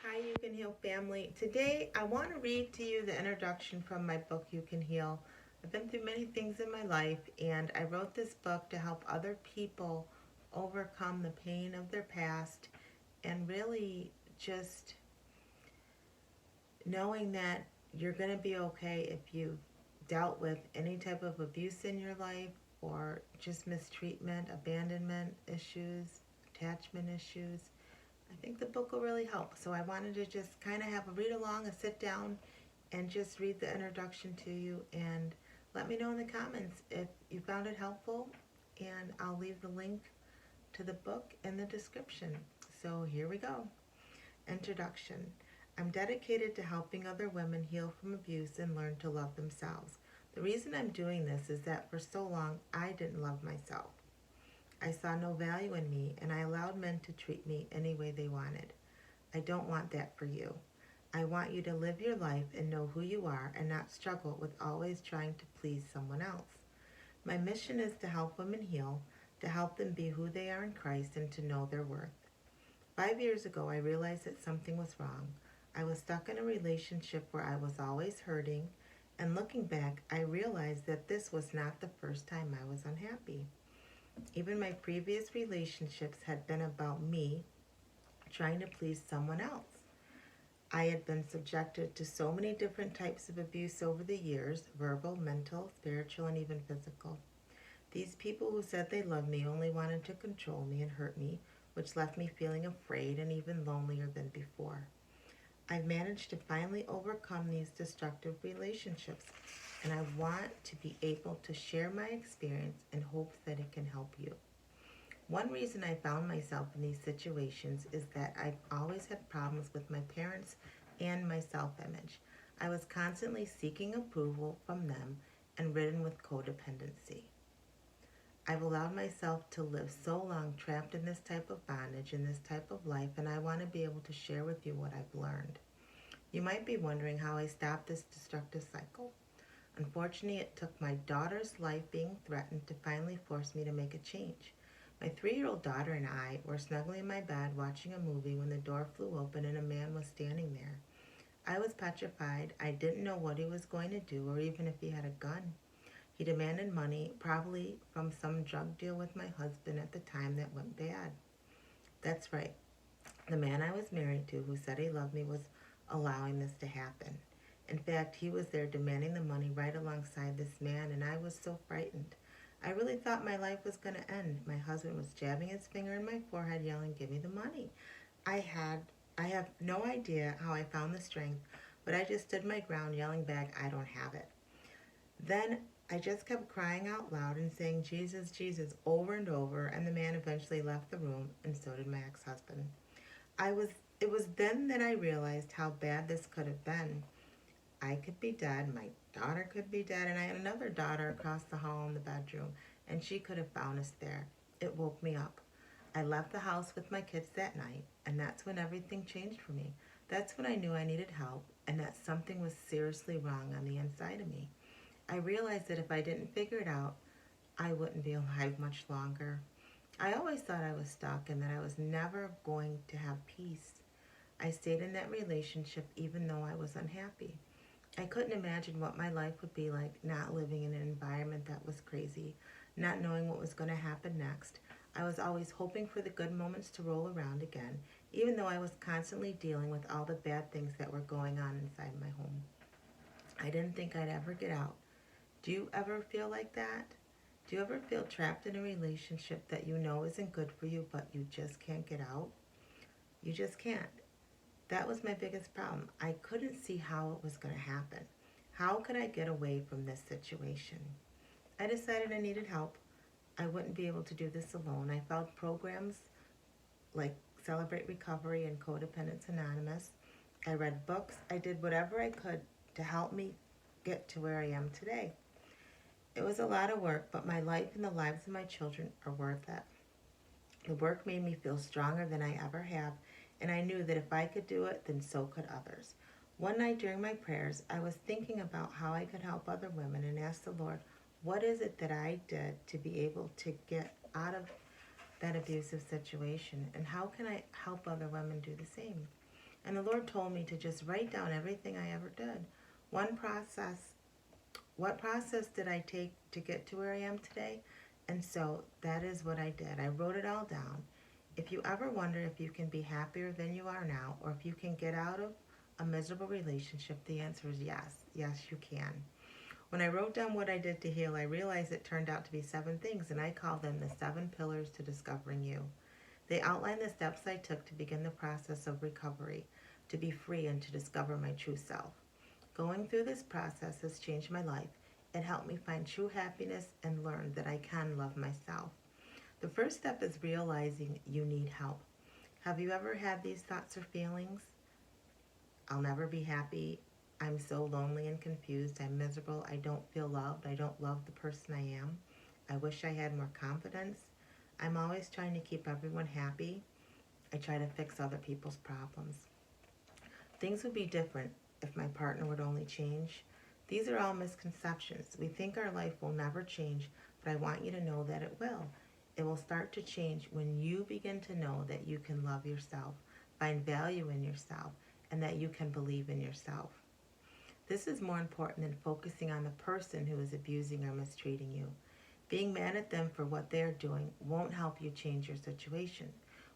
Hi, You Can Heal family. Today, I want to read to you the introduction from my book, You Can Heal. I've been through many things in my life, and I wrote this book to help other people overcome the pain of their past and really just knowing that you're going to be okay if you dealt with any type of abuse in your life or just mistreatment, abandonment issues, attachment issues. I think the book will really help. So I wanted to just kind of have a read along, a sit down, and just read the introduction to you. And let me know in the comments if you found it helpful. And I'll leave the link to the book in the description. So here we go. Introduction. I'm dedicated to helping other women heal from abuse and learn to love themselves. The reason I'm doing this is that for so long I didn't love myself. I saw no value in me, and I allowed men to treat me any way they wanted. I don't want that for you. I want you to live your life and know who you are and not struggle with always trying to please someone else. My mission is to help women heal, to help them be who they are in Christ, and to know their worth. 5 years ago, I realized that something was wrong. I was stuck in a relationship where I was always hurting, and looking back, I realized that this was not the first time I was unhappy. Even my previous relationships had been about me trying to please someone else. I had been subjected to so many different types of abuse over the years: verbal, mental, spiritual, and even physical. These people who said they loved me only wanted to control me and hurt me, which left me feeling afraid and even lonelier than before. I've managed to finally overcome these destructive relationships, and I want to be able to share my experience in hopes that it can help you. One reason I found myself in these situations is that I've always had problems with my parents and my self image. I was constantly seeking approval from them and ridden with codependency. I've allowed myself to live so long trapped in this type of bondage, in this type of life, and I want to be able to share with you what I've learned. You might be wondering how I stopped this destructive cycle. Unfortunately, it took my daughter's life being threatened to finally force me to make a change. My 3-year-old daughter and I were snugly in my bed watching a movie when the door flew open and a man was standing there. I was petrified. I didn't know what he was going to do or even if he had a gun. He demanded money, probably from some drug deal with my husband at the time that went bad. That's right. The man I was married to, who said he loved me, was allowing this to happen. In fact, he was there demanding the money right alongside this man, and I was so frightened. I really thought my life was going to end. My husband was jabbing his finger in my forehead, yelling, "Give me the money." I had I have no idea how I found the strength, but I just stood my ground, yelling back, "I don't have it." Then I just kept crying out loud and saying, "Jesus, Jesus," over and over, and the man eventually left the room, and so did my ex-husband. I was it was then that I realized how bad this could have been. I could be dead, my daughter could be dead, and I had another daughter across the hall in the bedroom, and she could have found us there. It woke me up. I left the house with my kids that night, and that's when everything changed for me. That's when I knew I needed help and that something was seriously wrong on the inside of me. I realized that if I didn't figure it out, I wouldn't be alive much longer. I always thought I was stuck and that I was never going to have peace. I stayed in that relationship even though I was unhappy. I couldn't imagine what my life would be like not living in an environment that was crazy, not knowing what was going to happen next. I was always hoping for the good moments to roll around again, even though I was constantly dealing with all the bad things that were going on inside my home. I didn't think I'd ever get out. Do you ever feel like that? Do you ever feel trapped in a relationship that you know isn't good for you, but you just can't get out? You just can't. That was my biggest problem. I couldn't see how it was going to happen. How could I get away from this situation? I decided I needed help. I wouldn't be able to do this alone. I found programs like Celebrate Recovery and Codependence Anonymous. I read books. I did whatever I could to help me get to where I am today. It was a lot of work, but my life and the lives of my children are worth it. The work made me feel stronger than I ever have, and I knew that if I could do it, then so could others. One night during my prayers, I was thinking about how I could help other women and asked the Lord, what is it that I did to be able to get out of that abusive situation, and how can I help other women do the same? And the Lord told me to just write down everything I ever did. One process, what process did I take to get to where I am today? And so that is what I did. I wrote it all down. If you ever wonder if you can be happier than you are now, or if you can get out of a miserable relationship, the answer is yes. Yes, you can. When I wrote down what I did to heal, I realized it turned out to be 7 things, and I call them the 7 pillars to discovering you. They outline the steps I took to begin the process of recovery, to be free and to discover my true self. Going through this process has changed my life. It helped me find true happiness and learn that I can love myself. The first step is realizing you need help. Have you ever had these thoughts or feelings? I'll never be happy. I'm so lonely and confused. I'm miserable. I don't feel loved. I don't love the person I am. I wish I had more confidence. I'm always trying to keep everyone happy. I try to fix other people's problems. Things would be different if my partner would only change. These are all misconceptions. We think our life will never change, but I want you to know that it will. It will start to change when you begin to know that you can love yourself, find value in yourself, and that you can believe in yourself. This is more important than focusing on the person who is abusing or mistreating you. Being mad at them for what they're doing won't help you change your situation.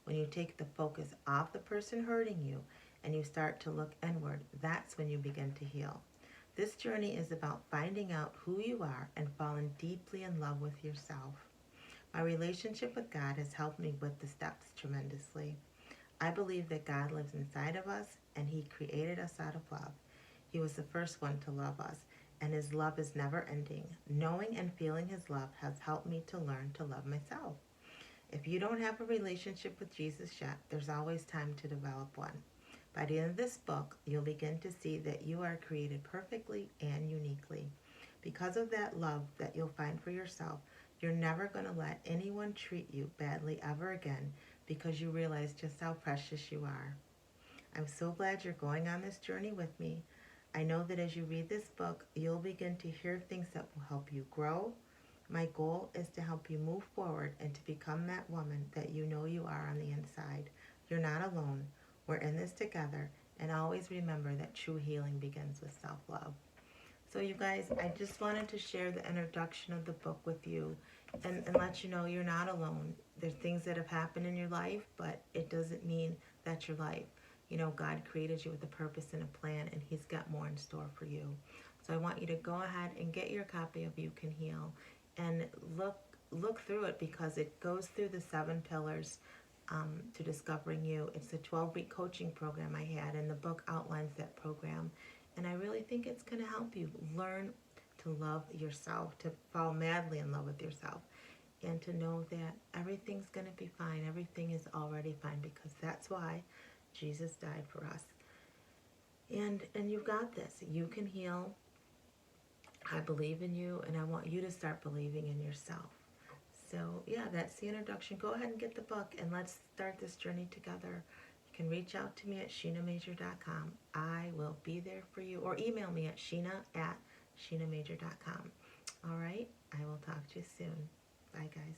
When you take the focus off the person hurting you and you start to look inward, that's when you begin to heal. This journey is about finding out who you are and falling deeply in love with yourself. My relationship with God has helped me with the steps tremendously. I believe that God lives inside of us and He created us out of love. He was the first one to love us, and His love is never ending. Knowing and feeling His love has helped me to learn to love myself. If you don't have a relationship with Jesus yet, there's always time to develop one. By the end of this book, you'll begin to see that you are created perfectly and uniquely. Because of that love that you'll find for yourself, you're never going to let anyone treat you badly ever again because you realize just how precious you are. I'm so glad you're going on this journey with me. I know that as you read this book, you'll begin to hear things that will help you grow. My goal is to help you move forward and to become that woman that you know you are on the inside. You're not alone. We're in this together. And always remember that true healing begins with self-love. So you guys, I just wanted to share the introduction of the book with you and let you know you're not alone. There's things that have happened in your life, but it doesn't mean that's your life. You know, God created you with a purpose and a plan, and He's got more in store for you. So I want you to go ahead and get your copy of You Can Heal and look through it because it goes through the 7 pillars to discovering you. It's a 12-week coaching program I had, and the book outlines that program. And I really think it's going to help you learn to love yourself, to fall madly in love with yourself, and to know that everything's going to be fine. Everything is already fine because that's why Jesus died for us. And you've got this. You can heal. I believe in you, and I want you to start believing in yourself. So, yeah, that's the introduction. Go ahead and get the book, and let's start this journey together. You can reach out to me at shenamajor.com. I will be there for you. Or email me at shena@shenamajor.com. All right? I will talk to you soon. Bye, guys.